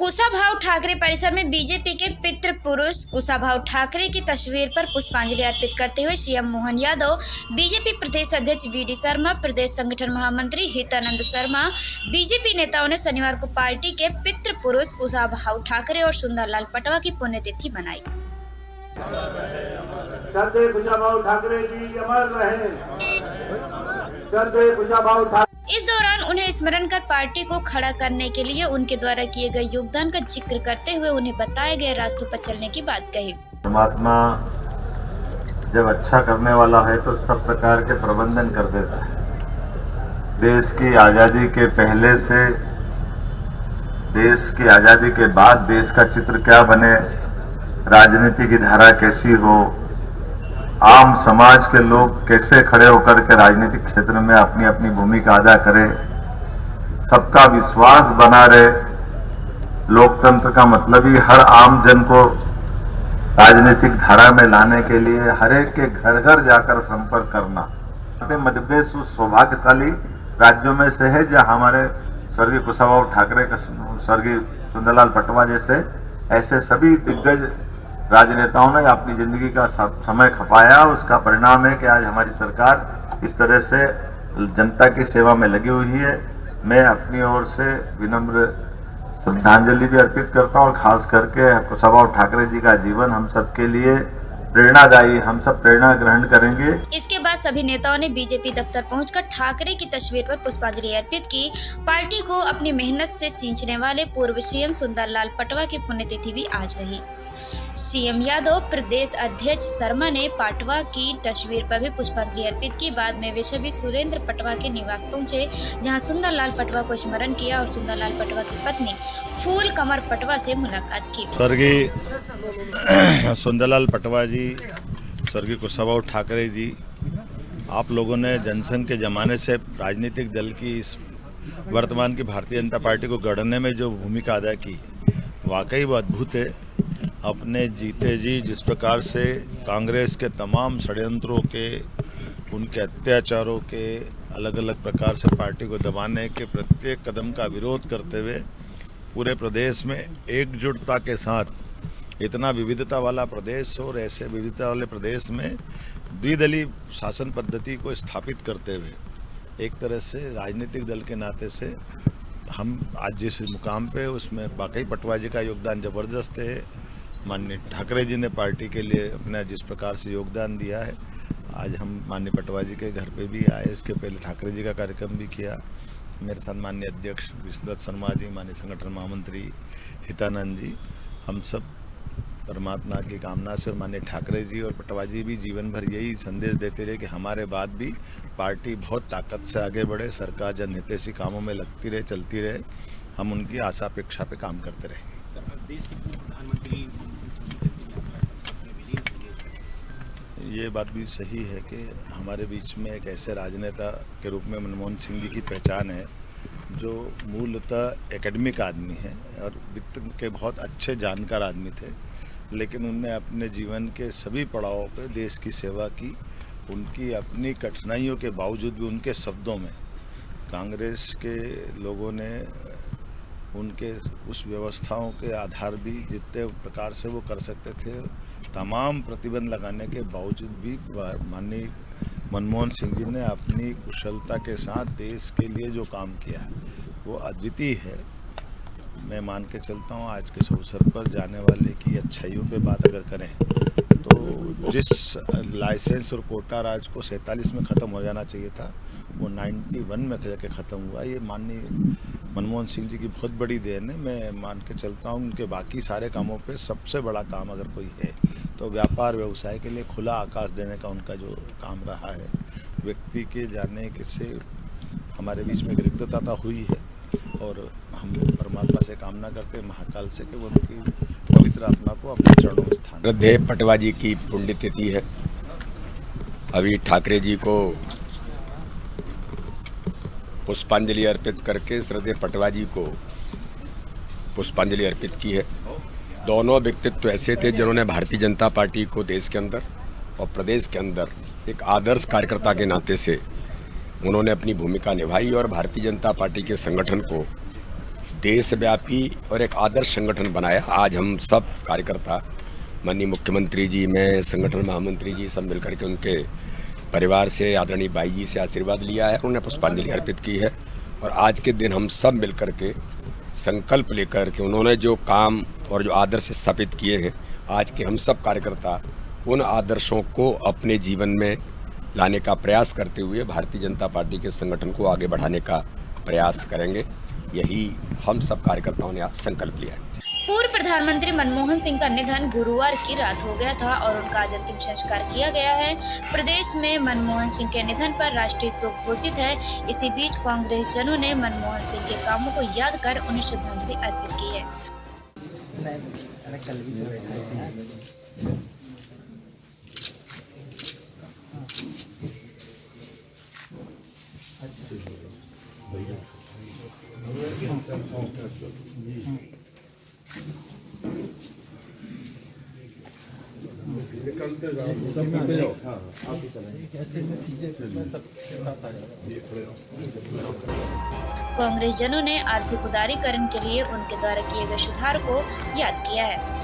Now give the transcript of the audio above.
कुशाभाऊ ठाकरे परिसर में बीजेपी के पितृ पुरुष कुशाभाऊ ठाकरे की तस्वीर पर पुष्पांजलि अर्पित करते हुए सीएम मोहन यादव, बीजेपी प्रदेश अध्यक्ष वीडी शर्मा, प्रदेश संगठन महामंत्री हितानंद शर्मा, बीजेपी नेताओं ने शनिवार को पार्टी के पितृ पुरुष कुशाभाऊ ठाकरे और सुंदरलाल पटवा की पुण्यतिथि मनाई। श्रद्धेय कुशाभाऊ ठाकरे जी अमर रहे। श्रद्धेय कुशाभाऊ ठाकरे। इस दौरान उन्हें स्मरण कर पार्टी को खड़ा करने के लिए उनके द्वारा किए गए योगदान का जिक्र करते हुए उन्हें बताए गए रास्तों पर चलने की बात कही। परमात्मा जब अच्छा करने वाला है तो सब प्रकार के प्रबंधन कर देता है। देश की आज़ादी के पहले से देश की आज़ादी के बाद देश का चित्र क्या बने, राजनीति की धारा कैसी हो, आम समाज के लोग कैसे खड़े होकर के राजनीतिक क्षेत्र में अपनी अपनी भूमिका अदा करें, सबका विश्वास बना रहे। लोकतंत्र का मतलब ही हर आम जन को राजनीतिक धारा में लाने के लिए हर एक के घर घर जाकर संपर्क करना। मध्य प्रदेश उस सौभाग्यशाली राज्यों में से है जहां हमारे स्वर्गीय कुशाभाऊ ठाकरे का, स्वर्गीय सुंदरलाल पटवा जैसे ऐसे सभी दिग्गज राजनेताओं ने अपनी जिंदगी का समय खपाया। उसका परिणाम है कि आज हमारी सरकार इस तरह से जनता की सेवा में लगी हुई है। मैं अपनी ओर से विनम्र श्रद्धांजलि भी अर्पित करता हूं और खास करके कुशाभाऊ ठाकरे जी का जीवन हम सबके लिए प्रेरणादायी, हम सब प्रेरणा ग्रहण करेंगे। इसके बाद सभी नेताओं ने बीजेपी दफ्तर पहुंचकर ठाकरे की तस्वीर पर पुष्पांजलि अर्पित की। पार्टी को अपनी मेहनत से सींचने वाले पूर्व सीएम सुंदरलाल पटवा की पुण्यतिथि भी आज रही। सीएम यादव, प्रदेश अध्यक्ष शर्मा ने पटवा की तस्वीर पर भी पुष्पांजलि अर्पित की। बाद में वे सभी सुरेंद्र पटवा के निवास पहुंचे, जहां सुंदरलाल पटवा को स्मरण किया और सुंदरलाल पटवा की पत्नी फूल कमर पटवा से मुलाकात की। स्वर्गीय सुंदरलाल पटवा जी, स्वर्गीय कुशाभाऊ ठाकरे जी, आप लोगों ने जनसंघ के ज़माने से राजनीतिक दल की इस वर्तमान की भारतीय जनता पार्टी को गढ़ने में जो भूमिका अदा की, वाकई वो अद्भुत है। अपने जीते जी जिस प्रकार से कांग्रेस के तमाम षड्यंत्रों के, उनके अत्याचारों के, अलग अलग प्रकार से पार्टी को दबाने के प्रत्येक कदम का विरोध करते हुए पूरे प्रदेश में एकजुटता के साथ, इतना विविधता वाला प्रदेश और ऐसे विविधता वाले प्रदेश में द्विदलीय शासन पद्धति को स्थापित करते हुए एक तरह से राजनीतिक दल के नाते से हम आज जिस मुकाम पे, उसमें वाकई पटवा जी का योगदान ज़बरदस्त है। माननीय ठाकरे जी ने पार्टी के लिए अपना जिस प्रकार से योगदान दिया है, आज हम माननीय पटवा जी के घर पे भी आए, इसके पहले ठाकरे जी का कार्यक्रम भी किया। मेरे साथ माननीय अध्यक्ष विष्णुदत्त शर्मा जी, माननीय संगठन महामंत्री हितानंद जी, हम सब परमात्मा की कामना से और माननीय ठाकरे जी और पटवा जी भी जीवन भर यही संदेश देते रहे कि हमारे बाद भी पार्टी बहुत ताकत से आगे बढ़े, सरकार जनहितैषी कामों में लगती रहे, चलती रहे। हम उनकी आशा अपेक्षा पे काम करते रहे। ये बात भी सही है कि हमारे बीच में एक ऐसे राजनेता के रूप में मनमोहन सिंह जी की पहचान है, जो मूलतः एकेडमिक आदमी है और वित्त के बहुत अच्छे जानकार आदमी थे, लेकिन उनने अपने जीवन के सभी पड़ावों पे देश की सेवा की। उनकी अपनी कठिनाइयों के बावजूद भी उनके शब्दों में कांग्रेस के लोगों ने उनके उस व्यवस्थाओं के आधार भी जितने प्रकार से वो कर सकते थे, तमाम प्रतिबंध लगाने के बावजूद भी माननीय मनमोहन सिंह जी ने अपनी कुशलता के साथ देश के लिए जो काम किया वो अद्वितीय है। मैं मान के चलता हूँ आज के अवसर पर जाने वाले की अच्छाइयों पे बात अगर करें तो जिस लाइसेंस और कोटा राज को 47 में ख़त्म हो जाना चाहिए था, वो 91 में जाके ख़त्म हुआ। ये माननीय मनमोहन सिंह जी की बहुत बड़ी देन है। मैं मान के चलता हूँ उनके बाकी सारे कामों पे सबसे बड़ा काम अगर कोई है तो व्यापार व्यवसाय के लिए खुला आकाश देने का उनका जो काम रहा है। व्यक्ति के जाने के से हमारे बीच में रिक्तता हुई है और हम परमात्मा से कामना करते हैं, महाकाल से, कि वो उनकी पवित्र आत्मा को अपने चरणों में स्थान। श्रद्धेय पटवा जी की पुण्यतिथि है। अभी ठाकरे जी को पुष्पांजलि अर्पित करके श्रद्धेय पटवा जी को पुष्पांजलि अर्पित की है। दोनों व्यक्तित्व ऐसे थे जिन्होंने भारतीय जनता पार्टी को देश के अंदर और प्रदेश के अंदर एक आदर्श कार्यकर्ता के नाते से उन्होंने अपनी भूमिका निभाई और भारतीय जनता पार्टी के संगठन को देशव्यापी और एक आदर्श संगठन बनाया। आज हम सब कार्यकर्ता, माननीय मुख्यमंत्री जी, मैं, संगठन महामंत्री जी, सब मिलकर के उनके परिवार से, आदरणीय बाई जी से आशीर्वाद लिया है, उन्हें पुष्पांजलि अर्पित की है। और आज के दिन हम सब मिलकर के संकल्प लेकर के उन्होंने जो काम और जो आदर्श स्थापित किए हैं, आज के हम सब कार्यकर्ता उन आदर्शों को अपने जीवन में लाने का प्रयास करते हुए भारतीय जनता पार्टी के संगठन को आगे बढ़ाने का प्रयास करेंगे। यही हम सब कार्यकर्ताओं ने आज संकल्प लिया है। पूर्व प्रधानमंत्री मनमोहन सिंह का निधन गुरुवार की रात हो गया था और उनका आज अंतिम संस्कार किया गया है। प्रदेश में मनमोहन सिंह के निधन पर राष्ट्रीय शोक घोषित है। इसी बीच कांग्रेस जनों ने मनमोहन सिंह के कामों को याद कर उन्हें श्रद्धांजलि अर्पित की है। कांग्रेस जनों ने आर्थिक उदारीकरण के लिए उनके द्वारा किए गए सुधार को याद किया है।